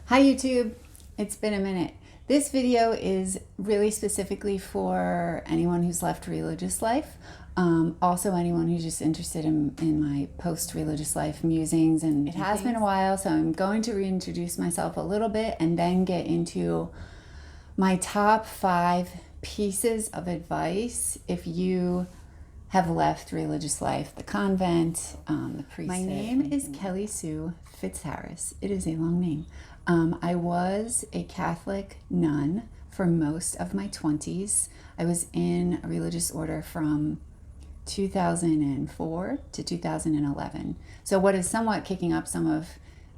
Hi YouTube, it's been a minute. This video is really specifically for anyone who's left religious life, also anyone who's just interested in my post-religious life musings, and it has been a while, so I'm going to reintroduce myself a little bit and then get into my top 5 pieces of advice if you have left religious life, the convent, the priesthood. My name is Kelly Sue Fitzharris. It is a long name. I was a Catholic nun for most of my 20s. I was in a religious order from 2004 to 2011. So what is somewhat kicking up some of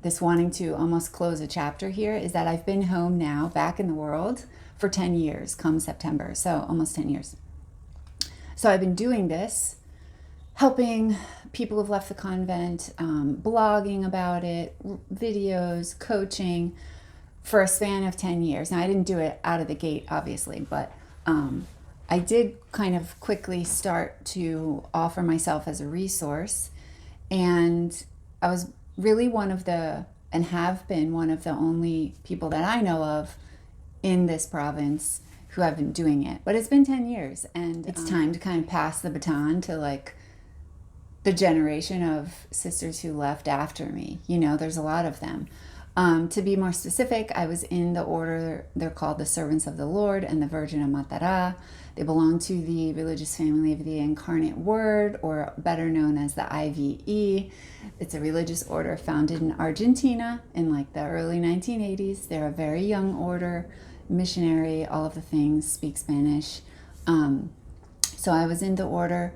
this wanting to almost close a chapter here is that I've been home now, back in the world, for 10 years come September, so almost 10 years. So I've been doing this, helping people who've left the convent, blogging about it, videos, coaching, for a span of 10 years. Now, I didn't do it out of the gate, obviously, but I did kind of quickly start to offer myself as a resource. And I was really one of the, and have been one of the only people that I know of in this province who have been doing it. But it's been 10 years, and it's time to kind of pass the baton to like the generation of sisters who left after me. You know, there's a lot of them. To be more specific, I was in the order, they're called the Servants of the Lord and the Virgin of Matara. They belong to the religious family of the Incarnate Word, or better known as the IVE. It's a religious order founded in Argentina in like the early 1980s. They're a very young order, missionary, all of the things, speak Spanish. So I was in the order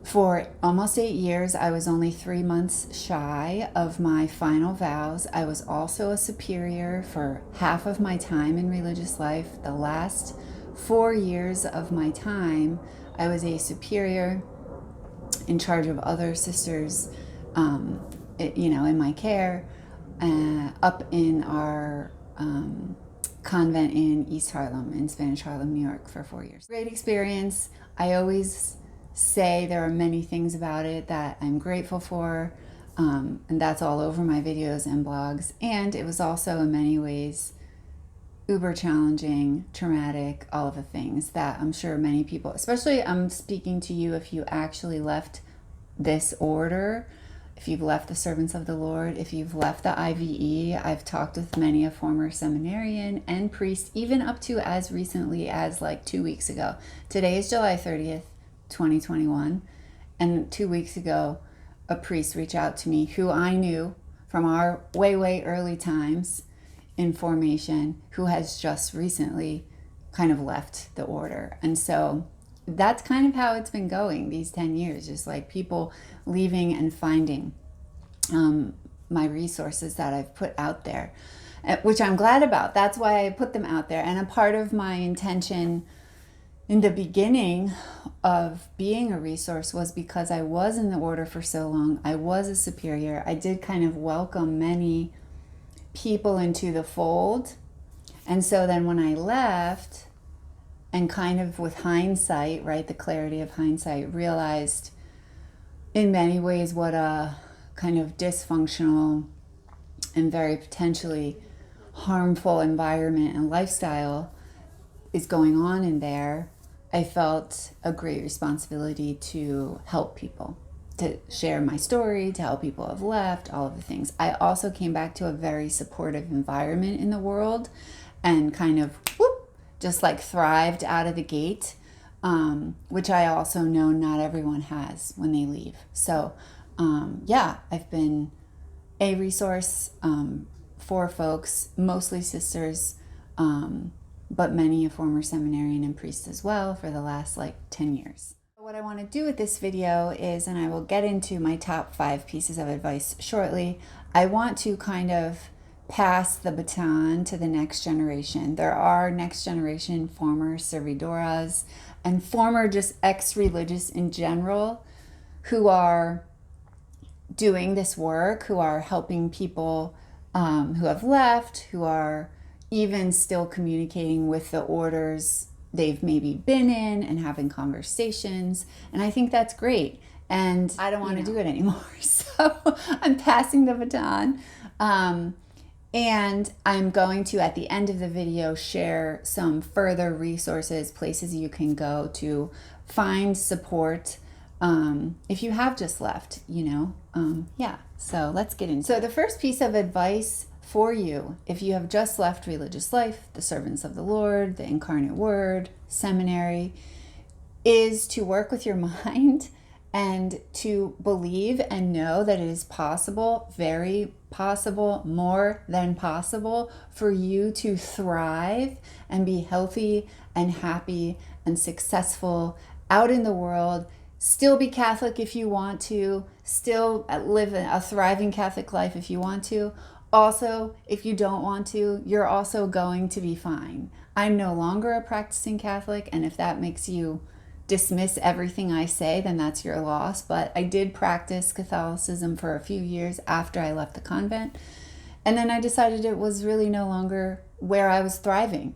for almost 8 years. I was only 3 months shy of my final vows. I was also a superior for half of my time in religious life. The last 4 years of my time, I was a superior in charge of other sisters, in my care, up in our convent in East Harlem, in Spanish Harlem, New York, for 4 years. Great experience. I always say there are many things about it that I'm grateful for, and that's all over my videos and blogs. And it was also in many ways uber challenging, traumatic, all of the things that I'm sure many people, especially I'm speaking to you if you actually left this order, if you've left the Servants of the Lord, if you've left the IVE. I've talked with many a former seminarian and priest, even up to as recently as like 2 weeks ago. Today is July 30th, 2021, and 2 weeks ago a priest reached out to me who I knew from our way early times in formation, who has just recently kind of left the order. And so that's kind of how it's been going these 10 years, just like people leaving and finding my resources that I've put out there, which I'm glad about. That's why I put them out there. And a part of my intention in the beginning of being a resource was because I was in the order for so long. I was a superior. I did kind of welcome many people into the fold. And so then when I left, and kind of with hindsight, right, the clarity of hindsight, realized in many ways what a kind of dysfunctional and very potentially harmful environment and lifestyle is going on in there. I felt a great responsibility to help people, to share my story, to help people who have left, all of the things. I also came back to a very supportive environment in the world and kind of just like thrived out of the gate, which I also know not everyone has when they leave. So I've been a resource for folks, mostly sisters, but many a former seminarian and priest as well, for the last like 10 years. What I want to do with this video is, and I will get into my top 5 pieces of advice shortly, I want to kind of pass the baton to the next generation. There are next generation former servidoras and former just ex-religious in general who are doing this work, who are helping people who have left, who are even still communicating with the orders they've maybe been in and having conversations. And I think that's great. And I don't want to do it anymore. So I'm passing the baton. And I'm going to, at the end of the video, share some further resources, places you can go to find support if you have just left, yeah. So let's get into it. So the first piece of advice for you, if you have just left religious life, the servants of the Lord, the incarnate word, seminary, is to work with your mind and to believe and know that it is possible, very possible, more than possible, for you to thrive and be healthy and happy and successful out in the world. Still be Catholic if you want to, still live a thriving Catholic life if you want to. Also, if you don't want to, you're also going to be fine. I'm no longer a practicing Catholic, and if that makes you dismiss everything I say, then that's your loss. But I did practice Catholicism for a few years after I left the convent. And then I decided it was really no longer where I was thriving.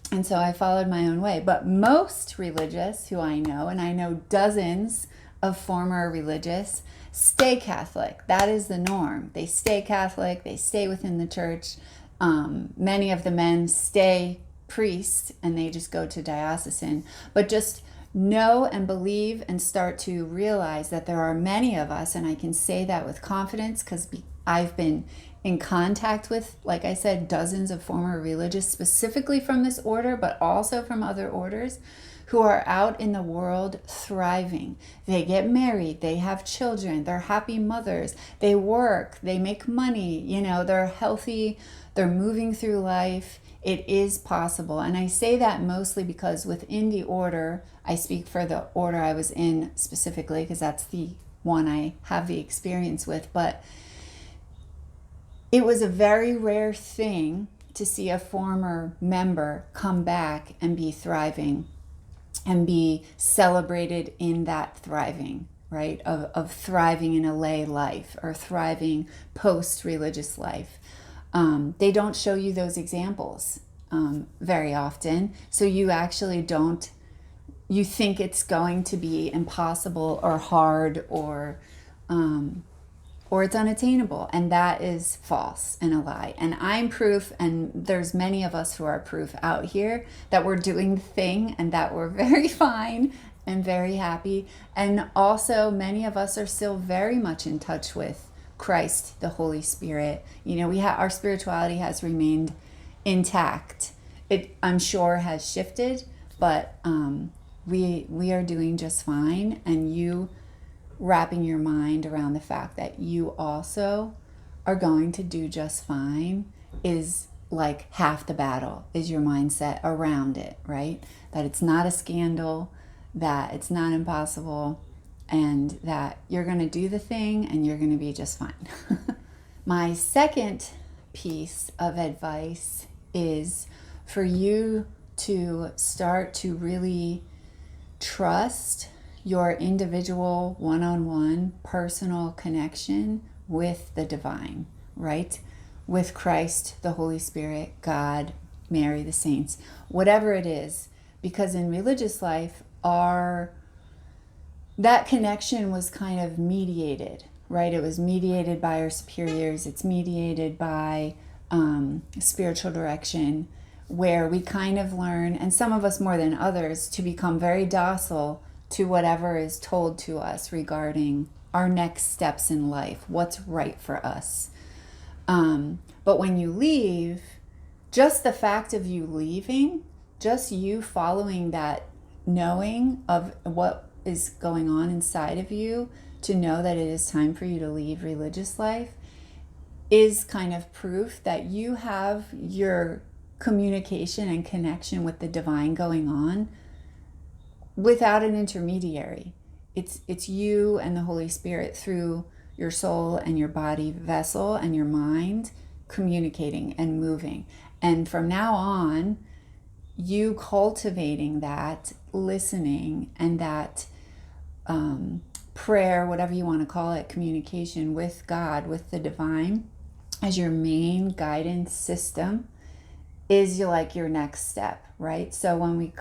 And so I followed my own way. But most religious who I know, and I know dozens of former religious, stay Catholic. That is the norm. They stay Catholic. They stay within the church. Many of the men stay priests and they just go to diocesan. But just know and believe and start to realize that there are many of us, and I can say that with confidence because I've been in contact with, like I said, dozens of former religious, specifically from this order, but also from other orders, who are out in the world thriving. They get married, they have children, they're happy mothers, they work, they make money, they're healthy, they're moving through life. It is possible. And I say that mostly because within the order, I speak for the order I was in specifically because that's the one I have the experience with, but it was a very rare thing to see a former member come back and be thriving and be celebrated in that thriving, right? Of thriving in a lay life or thriving post-religious life. They don't show you those examples very often. So you actually you think it's going to be impossible or hard or it's unattainable. And that is false and a lie. And I'm proof, and there's many of us who are proof out here that we're doing the thing and that we're very fine and very happy. And also many of us are still very much in touch with Christ, the Holy Spirit. Our spirituality has remained intact. It, I'm sure, has shifted, but we are doing just fine. And you wrapping your mind around the fact that you also are going to do just fine is like half the battle, is your mindset around it, right? That it's not a scandal, that it's not impossible, and that you're going to do the thing and you're going to be just fine. My second piece of advice is for you to start to really trust your individual one-on-one personal connection with the divine, right? With Christ, the Holy Spirit, God, Mary, the saints, whatever it is. Because in religious life, that connection was kind of mediated, right? It was mediated by our superiors. It's mediated by spiritual direction, where we kind of learn, and some of us more than others, to become very docile to whatever is told to us regarding our next steps in life, what's right for us. But when you leave, just the fact of you leaving, just you following that knowing of what is going on inside of you, to know that it is time for you to leave religious life, is kind of proof that you have your communication and connection with the divine going on without an intermediary. It's you and the Holy Spirit through your soul and your body vessel and your mind communicating and moving. And from now on, you cultivating that listening and that prayer, whatever you want to call it, communication with God, with the divine, as your main guidance system, is your next step, right? So when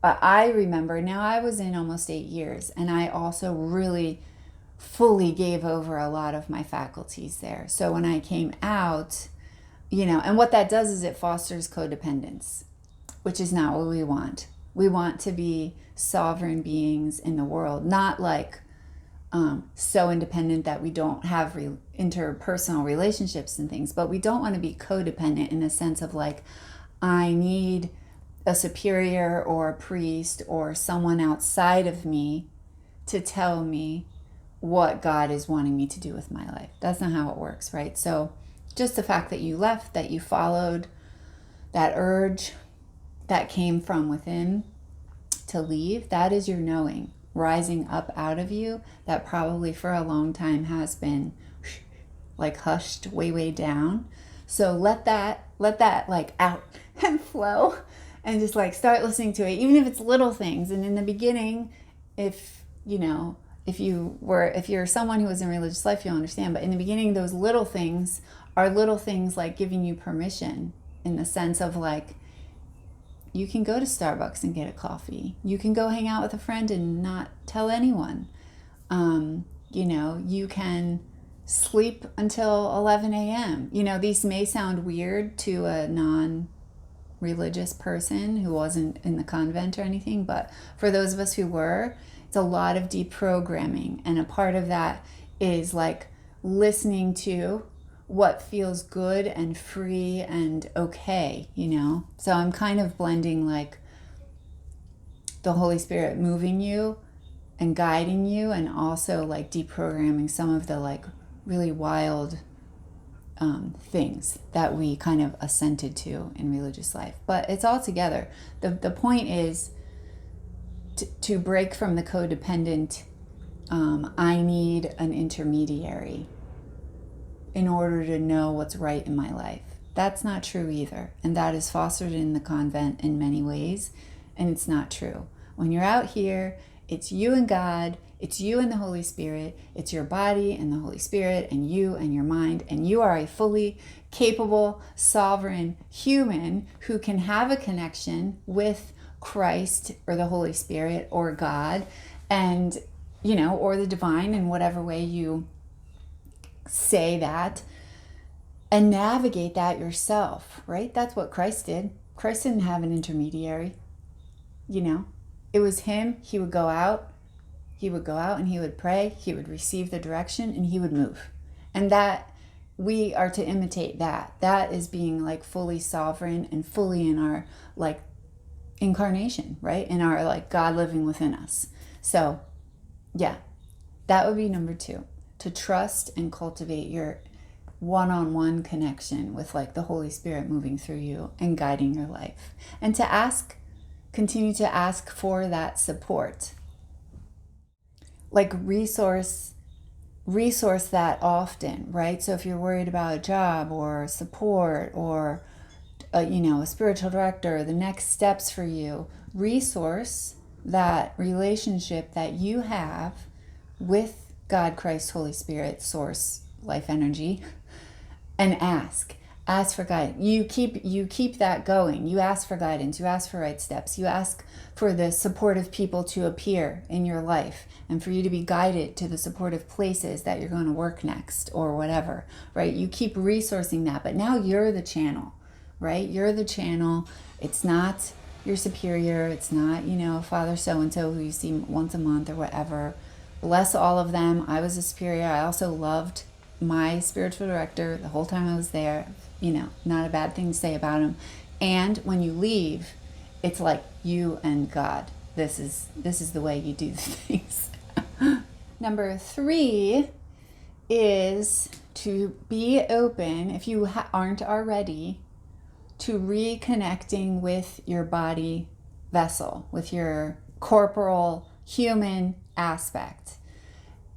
I remember, now I was in almost 8 years, and I also really fully gave over a lot of my faculties there. So when I came out, and what that does is it fosters codependence, which is not what we want. We want to be sovereign beings in the world, not like so independent that we don't have interpersonal relationships and things, but we don't want to be codependent in the sense of like, I need a superior or a priest or someone outside of me to tell me what God is wanting me to do with my life. That's not how it works, right? So just the fact that you left, that you followed that urge that came from within to leave, that is your knowing rising up out of you that probably for a long time has been like hushed way down. So let that like out and flow, and just like start listening to it, even if it's little things. And in the beginning, if you're someone who was in religious life, you'll understand. But in the beginning, those little things are little things like giving you permission, in the sense of like, you can go to Starbucks and get a coffee. You can go hang out with a friend and not tell anyone. You can sleep until 11 a.m. These may sound weird to a non-religious person who wasn't in the convent or anything, but for those of us who were, it's a lot of deprogramming. And a part of that is like listening to what feels good and free and okay, So I'm kind of blending like the Holy Spirit moving you and guiding you, and also like deprogramming some of the like really wild things that we kind of assented to in religious life. But it's all together. The point is to break from the codependent, I need an intermediary in order to know what's right in my life. That's not true either. And that is fostered in the convent in many ways. And it's not true. When you're out here, it's you and God, it's you and the Holy Spirit, it's your body and the Holy Spirit and you and your mind. And you are a fully capable, sovereign human who can have a connection with Christ or the Holy Spirit or God, and, or the divine, in whatever way you say that, and navigate that yourself, right? That's what Christ did. Christ didn't have an intermediary. It was him. He would go out and he would pray, he would receive the direction, and he would move. And that we are to imitate that. That is being like fully sovereign and fully in our like incarnation, right? In our like God living within us. So yeah, that would be number 2. To trust and cultivate your one-on-one connection with like the Holy Spirit moving through you and guiding your life. And to continue to ask for that support. Like resource that often, right? So if you're worried about a job or support or a spiritual director, the next steps for you, resource that relationship that you have with God, Christ, Holy Spirit, source, life energy, and ask for guidance. You keep that going. You ask for guidance. You ask for right steps. You ask for the supportive people to appear in your life and for you to be guided to the supportive places that you're going to work next or whatever, right? You keep resourcing that, but now you're the channel, right? You're the channel. It's not your superior. It's not, Father so-and-so who you see once a month or whatever. Bless all of them. I was a superior. I also loved my spiritual director the whole time I was there. Not a bad thing to say about him. And when you leave, it's like you and God. This is the way you do things. Number 3 is to be open, if you aren't already, to reconnecting with your body vessel, with your corporal human aspect.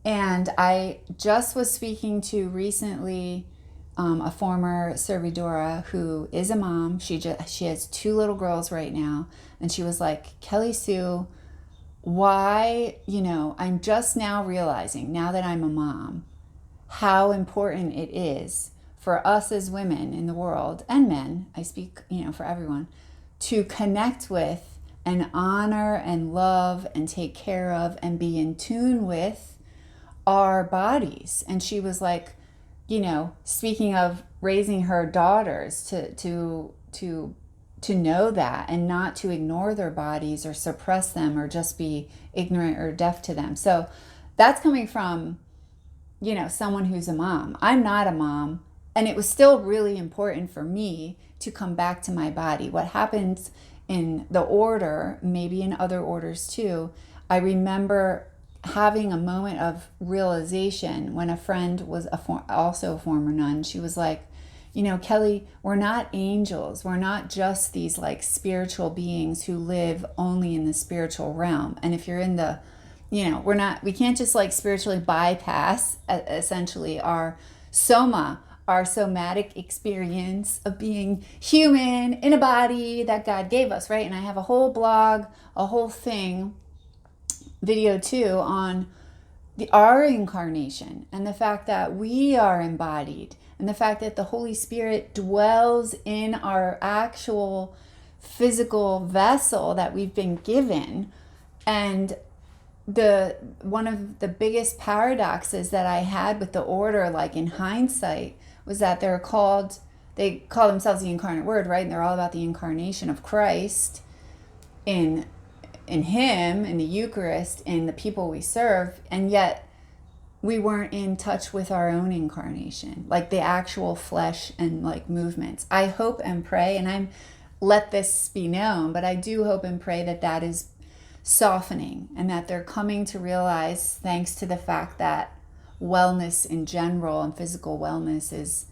And I just was speaking to recently a former servidora who is a mom. She has 2 little girls right now, and she was like, Kelly Sue, why, I'm just now realizing, now that I'm a mom, how important it is for us as women in the world, and men, I speak, for everyone, to connect with and honor and love and take care of and be in tune with our bodies. And she was like, speaking of raising her daughters to know that and not to ignore their bodies or suppress them or just be ignorant or deaf to them. So that's coming from, someone who's a mom. I'm not a mom. And it was still really important for me to come back to my body. What happens in the order, maybe in other orders too, I remember having a moment of realization when a friend was also a former nun. She was like, Kelly, we're not angels. We're not just these like spiritual beings who live only in the spiritual realm. And if you're in the, we can't just like spiritually bypass essentially our soma, our somatic experience of being human in a body that God gave us, right? And I have a whole blog, a whole thing, video too, on our incarnation and the fact that we are embodied and the fact that the Holy Spirit dwells in our actual physical vessel that we've been given. And one of the biggest paradoxes that I had with the order, like in hindsight, was that they call themselves the incarnate word, right? And they're all about the incarnation of Christ in Him, in the Eucharist, in the people we serve, and yet we weren't in touch with our own incarnation, like the actual flesh and like movements. I hope and pray, and I'm let this be known, but I do hope and pray that is softening and that they're coming to realize, thanks to the fact that wellness in general and physical wellness is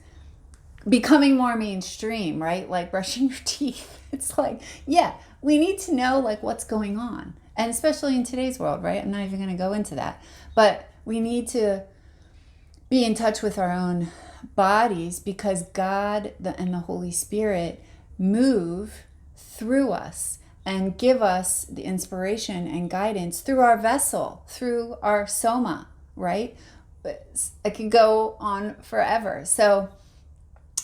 becoming more mainstream, right? Like brushing your teeth. It's like, yeah, we need to know like what's going on. And especially in today's world, right? I'm not even going to go into that. But we need to be in touch with our own bodies because God and the Holy Spirit move through us and give us the inspiration and guidance through our vessel, through our soma, right? It could go on forever. So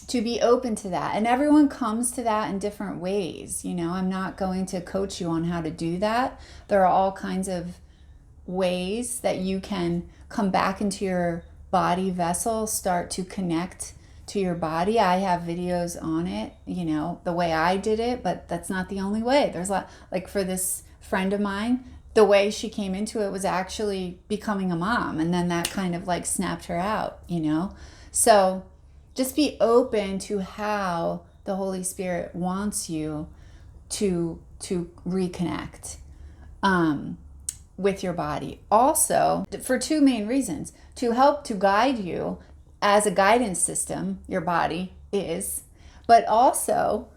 to be open to that. And everyone comes to that in different ways. I'm not going to coach you on how to do that. There are all kinds of ways that you can come back into your body vessel, start to connect to your body. I have videos on it, the way I did it, but that's not the only way. There's a lot, like for this friend of mine, the way she came into it was actually becoming a mom. And then that kind of like snapped her out, So just be open to how the Holy Spirit wants you to reconnect with your body. Also, for two main reasons: to help to guide you as a guidance system, your body is, but also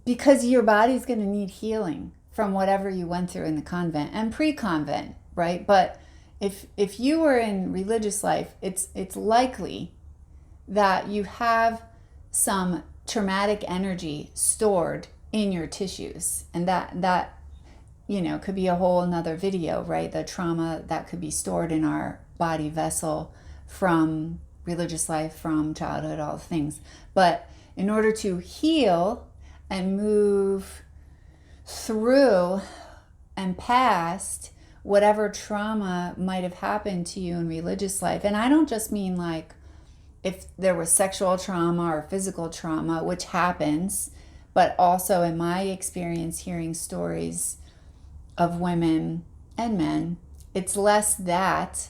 because your body's going to need healing from whatever you went through in the convent and pre-convent, right? But if you were in religious life, it's likely that you have some traumatic energy stored in your tissues, and that could be a whole another video, right? The trauma that could be stored in our body vessel from religious life, from childhood, all the things. But in order to heal and move through and past whatever trauma might have happened to you in religious life, and I don't just mean like if there was sexual trauma or physical trauma, which happens, but also in my experience hearing stories of women and men, it's less that,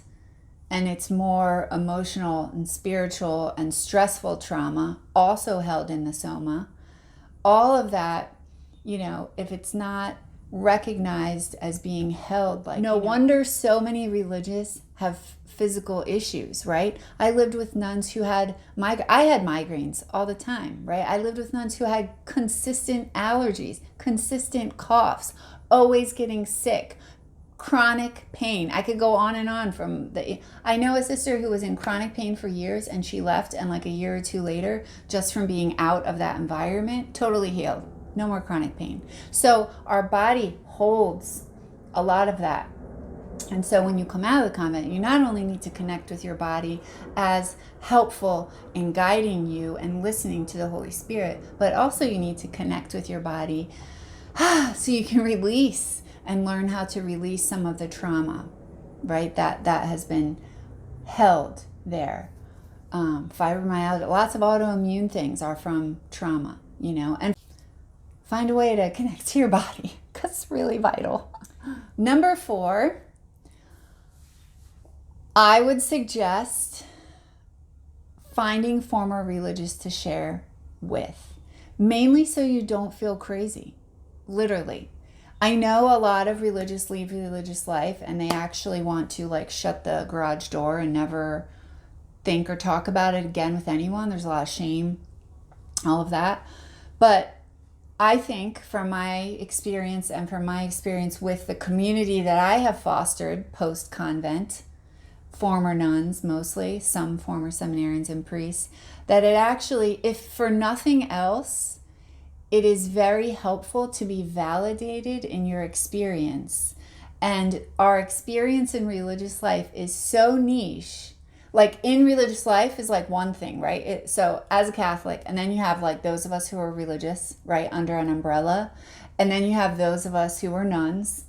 and it's more emotional and spiritual and stressful trauma also held in the soma. All of that, if it's not recognized as being held, like no wonder so many religious have physical issues, right? I lived with nuns who had I had migraines all the time, right? I lived with nuns who had consistent allergies, consistent coughs, always getting sick, chronic pain. I could go on and on I know a sister who was in chronic pain for years and she left, and like a year or two later, just from being out of that environment, totally healed. No more chronic pain. So our body holds a lot of that. And so when you come out of the convent, you not only need to connect with your body as helpful in guiding you and listening to the Holy Spirit, but also you need to connect with your body so you can release and learn how to release some of the trauma, right? That has been held there. Fibromyalgia, lots of autoimmune things are from trauma, and find a way to connect to your body because it's really vital. Number 4, I would suggest finding former religious to share with, mainly so you don't feel crazy, literally. I know a lot of religious leave religious life and they actually want to like shut the garage door and never think or talk about it again with anyone. There's a lot of shame, all of that. But I think from my experience and from my experience with the community that I have fostered post-convent, former nuns mostly, some former seminarians and priests, that it actually, if for nothing else, it is very helpful to be validated in your experience. And our experience in religious life is so niche. Like in religious life is like one thing, right? So as a Catholic, and then you have like those of us who are religious, right, under an umbrella. And then you have those of us who are nuns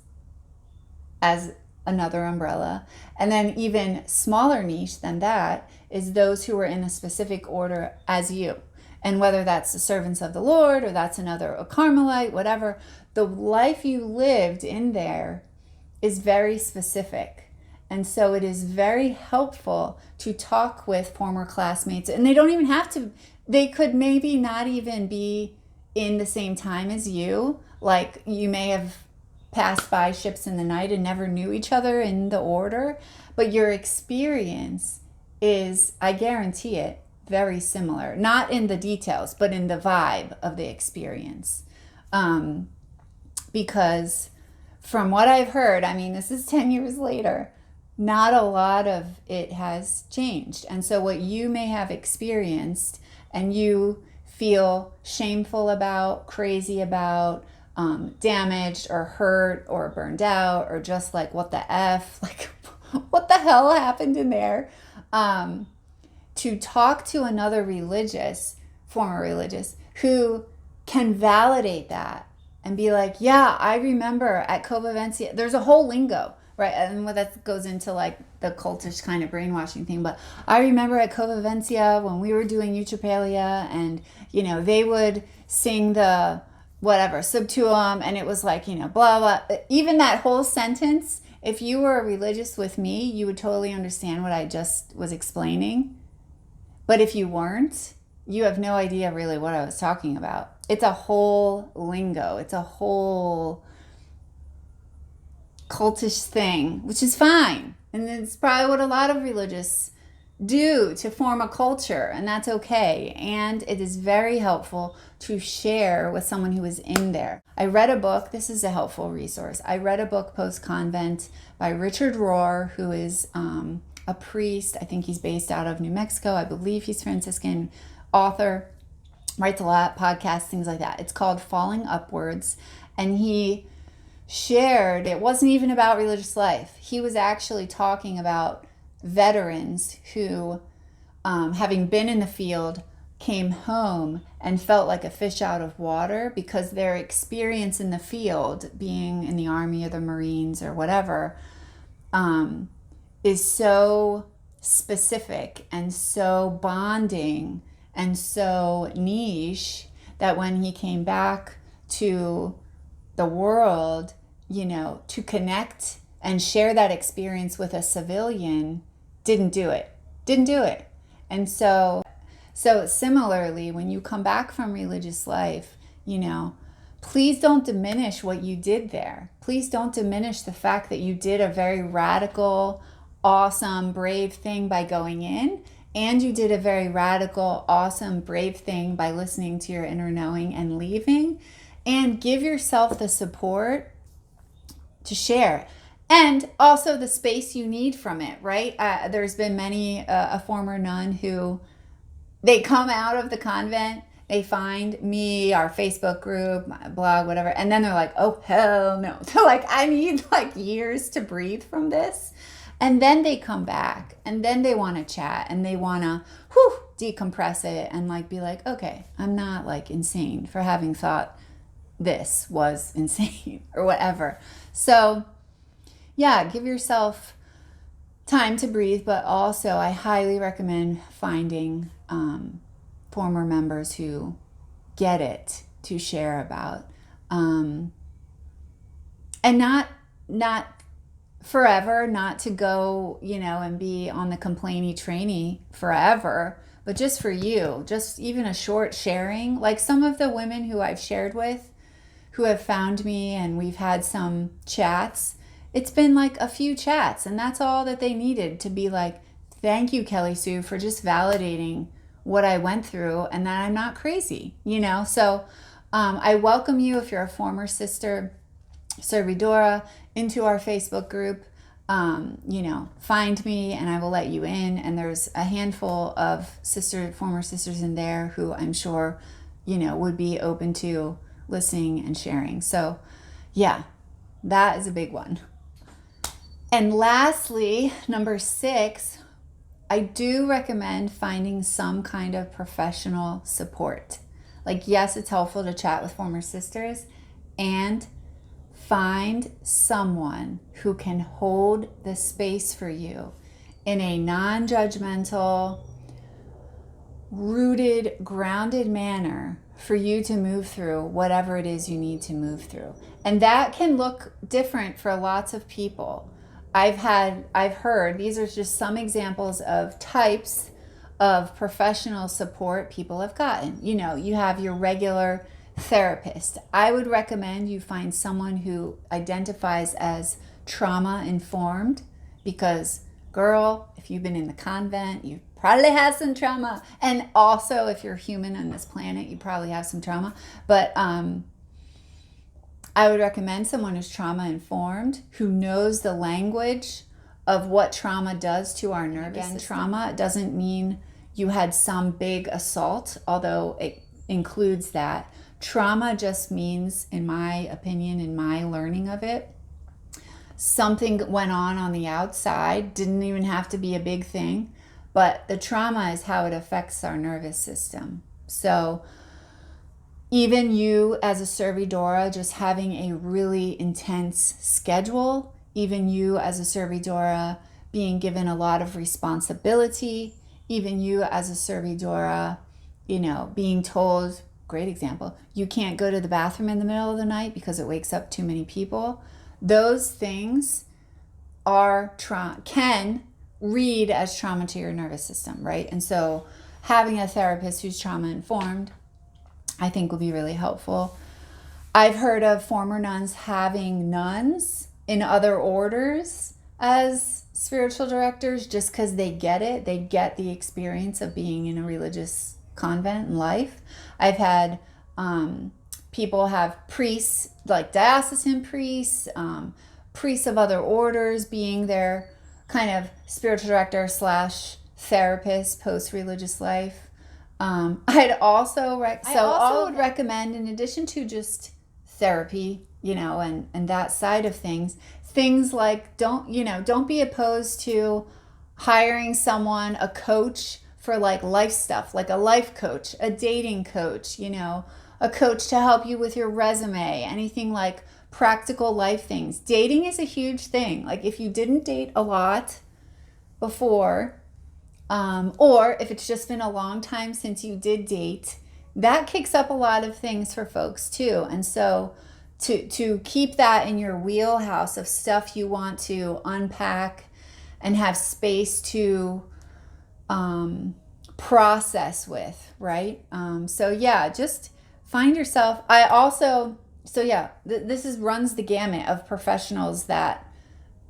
as another umbrella. And then even smaller niche than that is those who are in a specific order as you. And whether that's the servants of the Lord or that's a Carmelite, whatever, the life you lived in there is very specific. And so it is very helpful to talk with former classmates. And they don't even have to, they could maybe not even be in the same time as you. Like you may have passed by ships in the night and never knew each other in the order. But your experience is, I guarantee it, very similar. Not in the details, but in the vibe of the experience. Because from what I've heard, I mean, this is 10 years later, not a lot of it has changed. And so what you may have experienced and you feel shameful about, crazy about, damaged or hurt or burned out or just like, what the F, like what the hell happened in there? To talk to another former religious, who can validate that and be like, yeah, I remember at Convent, there's a whole lingo, right? And that goes into like the cultish kind of brainwashing thing. But I remember at Convivencia when we were doing Eutrapelia and, they would sing the whatever, subtuum, and it was like, blah, blah. Even that whole sentence, if you were a religious with me, you would totally understand what I just was explaining. But if you weren't, you have no idea really what I was talking about. It's a whole lingo. It's a whole cultish thing, which is fine. And it's probably what a lot of religious do to form a culture, and that's okay. And it is very helpful to share with someone who is in there. I read a book. This is a helpful resource. I read a book post-convent by Richard Rohr, who is a priest. I think he's based out of New Mexico. I believe he's Franciscan, author, writes a lot, podcasts, things like that. It's called Falling Upwards. And he shared, it wasn't even about religious life. He was actually talking about veterans who, having been in the field, came home and felt like a fish out of water because their experience in the field, being in the Army or the Marines or whatever, is so specific and so bonding and so niche that when he came back to the world, to connect and share that experience with a civilian, didn't do it. And so similarly, when you come back from religious life, please don't diminish what you did there. Please don't diminish the fact that you did a very radical, awesome, brave thing by going in, and you did a very radical, awesome, brave thing by listening to your inner knowing and leaving. And give yourself the support to share. And also the space you need from it, right? There's been many, a former nun who, they come out of the convent, they find me, our Facebook group, my blog, whatever, and then they're like, oh, hell no. They're like, I need like years to breathe from this. And then they come back, and then they want to chat, and they want to decompress it and like be like, okay, I'm not like insane for having thought this was insane or whatever. So yeah, give yourself time to breathe, but also I highly recommend finding former members who get it to share about, and not forever, not to go, and be on the complainy trainee forever, but just for you, just even a short sharing. Like some of the women who I've shared with who have found me and we've had some chats, it's been like a few chats, and that's all that they needed to be like, thank you, Kelly Sue, for just validating what I went through and that I'm not crazy, So I welcome you, if you're a former sister servidora, into our Facebook group. Find me and I will let you in. And there's a handful of former sisters in there who I'm sure, would be open to listening and sharing. So yeah, that is a big one. And lastly, number 6, I do recommend finding some kind of professional support. Like, yes, it's helpful to chat with former sisters, and find someone who can hold the space for you in a non-judgmental, rooted, grounded manner for you to move through whatever it is you need to move through. And that can look different for lots of people. I've heard, these are just some examples of types of professional support people have gotten. You have your regular therapist. I would recommend you find someone who identifies as trauma informed, because girl, if you've been in the convent, you probably have some trauma. And also, if you're human on this planet, you probably have some trauma. But I would recommend someone who's trauma informed, who knows the language of what trauma does to our nervous system. Trauma doesn't mean you had some big assault, although it includes that. Trauma just means, in my opinion, in my learning of it, something went on the outside, didn't even have to be a big thing, but the trauma is how it affects our nervous system. So even you as a servidora, just having a really intense schedule, even you as a servidora being given a lot of responsibility, even you as a servidora, being told, great example, you can't go to the bathroom in the middle of the night because it wakes up too many people. Those things can read as trauma to your nervous system, right? And so having a therapist who's trauma informed, I think, will be really helpful. I've heard of former nuns having nuns in other orders as spiritual directors, just because they get it. They get the experience of being in a religious convent and life. I've had people have priests, like diocesan priests, priests of other orders being their kind of spiritual director / therapist post-religious life. I'd also would recommend, in addition to just therapy, and that side of things like don't be opposed to hiring someone, a coach for like life stuff, like a life coach, a dating coach, a coach to help you with your resume, anything like practical life things. Dating is a huge thing. Like if you didn't date a lot before, or if it's just been a long time since you did date, that kicks up a lot of things for folks too. And so to keep that in your wheelhouse of stuff you want to unpack and have space to process with, right? Just find yourself. This runs the gamut of professionals that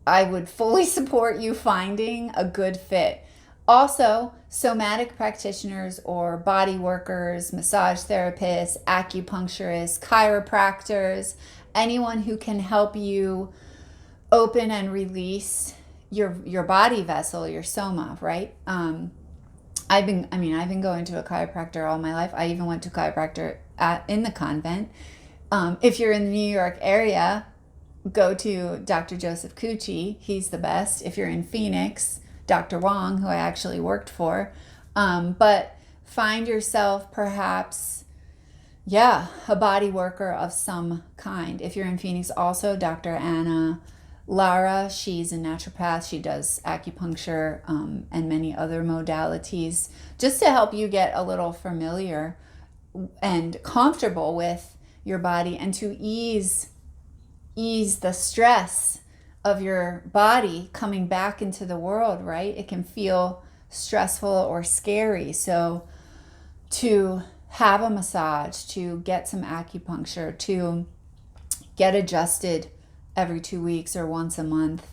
I would fully support you finding a good fit. Also, somatic practitioners or body workers, massage therapists, acupuncturists, chiropractors, anyone who can help you open and release your body vessel, your soma, right? I've been going to a chiropractor all my life. I even went to a chiropractor in the convent. If you're in the New York area, go to Dr. Joseph Cucci. He's the best. If you're in Phoenix, Dr. Wong, who I actually worked for. But find yourself perhaps, a body worker of some kind. If you're in Phoenix, also Dr. Anna Lara, she's a naturopath. She does acupuncture and many other modalities just to help you get a little familiar and comfortable with your body and to ease the stress of your body coming back into the world, right? It can feel stressful or scary. So to have a massage, to get some acupuncture, to get adjusted every 2 weeks or once a month,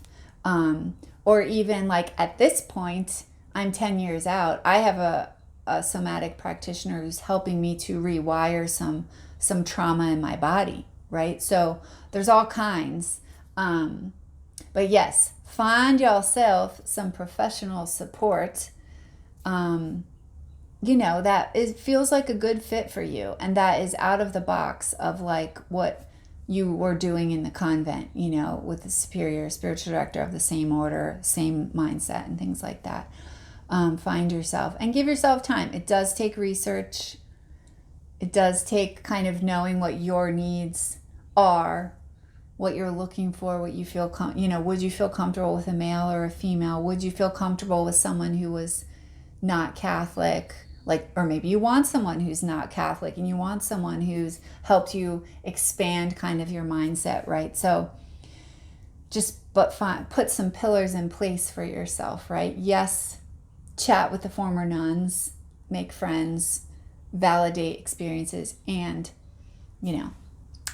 or even like at this point, I'm 10 years out. I have a somatic practitioner who's helping me to rewire some trauma in my body, right? So there's all kinds. But yes, find yourself some professional support, that it feels like a good fit for you, and that is out of the box of like what you were doing in the convent, with the superior spiritual director of the same order, same mindset and things like that. Find yourself and give yourself time. It does take research. It does take kind of knowing what your needs are, what you're looking for, what you feel, would you feel comfortable with a male or a female? Would you feel comfortable with someone who was not Catholic? Or maybe you want someone who's not Catholic and you want someone who's helped you expand kind of your mindset, right? So put some pillars in place for yourself, right? Yes, chat with the former nuns, make friends, validate experiences, and,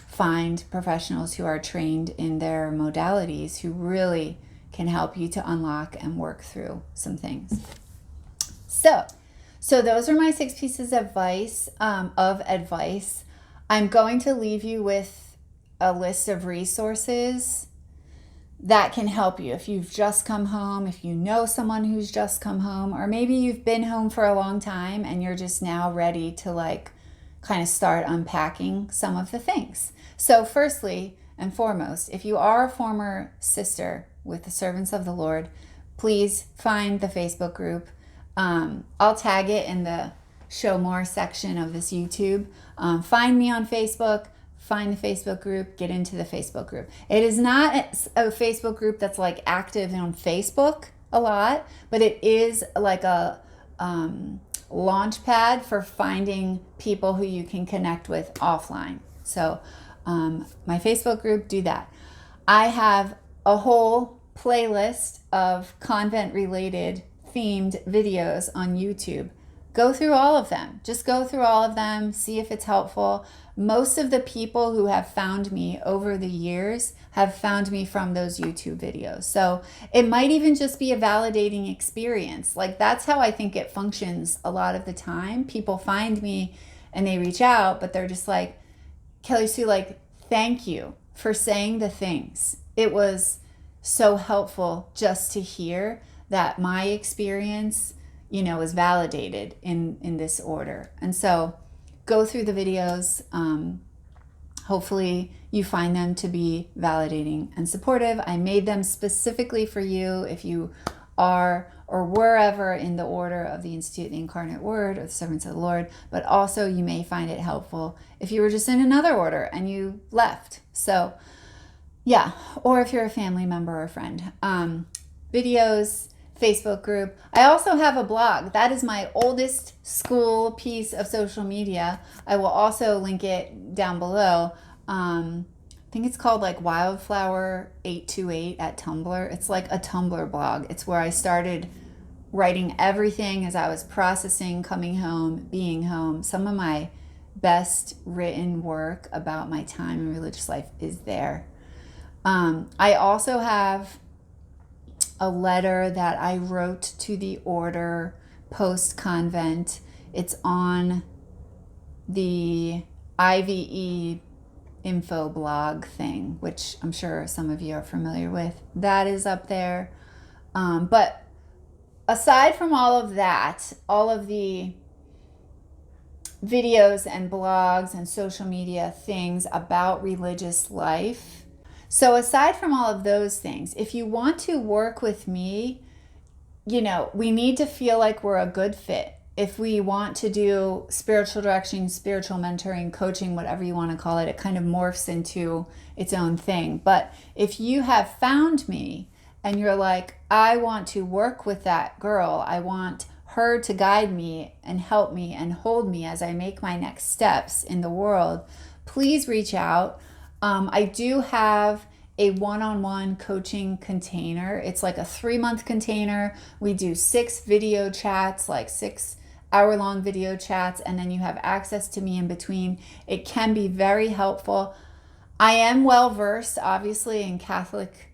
find professionals who are trained in their modalities who really can help you to unlock and work through some things. So those are my 6 pieces of advice. I'm going to leave you with a list of resources that can help you if you've just come home, if you know someone who's just come home, or maybe you've been home for a long time and you're just now ready to kind of start unpacking some of the things. So firstly and foremost, if you are a former sister with the Servants of the Lord, please find the Facebook group. I'll tag it in the show more section of this YouTube. Find me on Facebook, find the Facebook group, get into the Facebook group. It is not a Facebook group that's active on Facebook a lot, but it is like a launch pad for finding people who you can connect with offline. So my Facebook group, do that. I have a whole playlist of convent related themed videos on YouTube. Go through all of them. Just go through all of them, see if it's helpful. Most of the people who have found me over the years have found me from those YouTube videos. So it might even just be a validating experience. That's how I think it functions a lot of the time. People find me and they reach out, but they're just like, Kelly Sue, thank you for saying the things. It was so helpful just to hear that my experience, is validated in this order. And so go through the videos. Hopefully you find them to be validating and supportive. I made them specifically for you if you are or were ever in the order of the Institute of the Incarnate Word or the Servants of the Lord, but also you may find it helpful if you were just in another order and you left. So yeah, or if you're a family member or friend. Videos, Facebook group. I also have a blog. That is my oldest school piece of social media. I will also link it down below. I think it's called Wildflower 828 at Tumblr. It's like a Tumblr blog. It's where I started writing everything as I was processing, coming home, being home. Some of my best written work about my time in religious life is there. I also have a letter that I wrote to the order post-convent. It's on the IVE info blog thing, which I'm sure some of you are familiar with. That is up there. But aside from all of that, all of the videos and blogs and social media things about religious life, so aside from all of those things, if you want to work with me, we need to feel like we're a good fit. if we want to do spiritual direction, spiritual mentoring, coaching, whatever you want to call it, it kind of morphs into its own thing. But if you have found me and you're like, I want to work with that girl, I want her to guide me and help me and hold me as I make my next steps in the world, please reach out. I do have a one-on-one coaching container. It's like a 3-month container. We do 6 video chats, like 6-hour-long video chats, and then you have access to me in between. It can be very helpful. I am well versed, obviously, in Catholic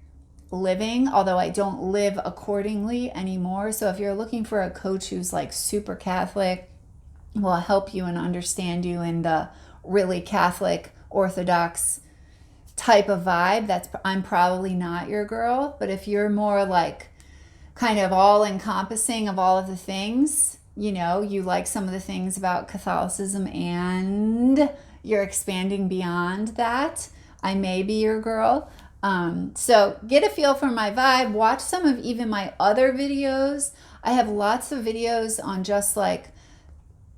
living, although I don't live accordingly anymore. So if you're looking for a coach who's like super Catholic, will help you and understand you in the really Catholic, Orthodox type of vibe, I'm probably not your girl. But if you're more like kind of all encompassing of all of the things, you know, you like some of the things about Catholicism and you're expanding beyond that, I may be your girl. So get a feel for my vibe. Watch some of even my other videos. I have lots of videos on just like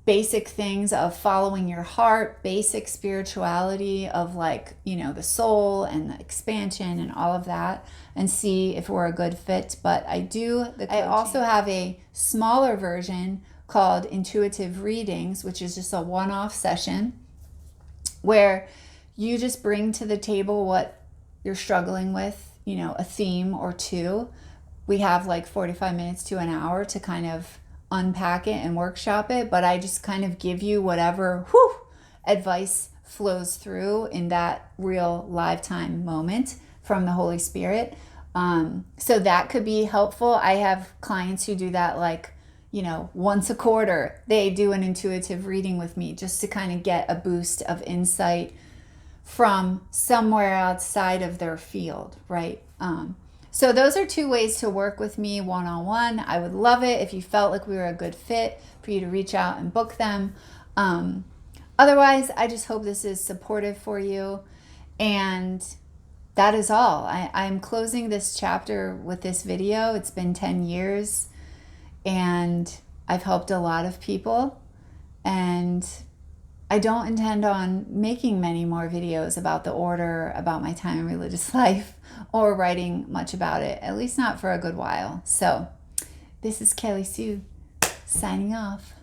basic things of following your heart, basic spirituality of like, you know, the soul and the expansion and all of that, and see if we're a good fit. But I also have a smaller version called Intuitive Readings, which is just a one-off session where you just bring to the table what you're struggling with, you know, a theme or two. We have like 45 minutes to an hour to kind of unpack it and workshop it, but I just kind of give you whatever advice flows through in that real lifetime moment from the Holy Spirit. So that could be helpful. I have clients who do that like, you know, once a quarter, they do an intuitive reading with me just to kind of get a boost of insight from somewhere outside of their field, right? So those are 2 ways to work with me one-on-one. I would love it if you felt like we were a good fit for you to reach out and book them. Otherwise, I just hope this is supportive for you. And that is all. I'm closing this chapter with this video. It's been 10 years and I've helped a lot of people. And I don't intend on making many more videos about the order, about my time in religious life, or writing much about it, at least not for a good while. So this is Kelly Sue signing off.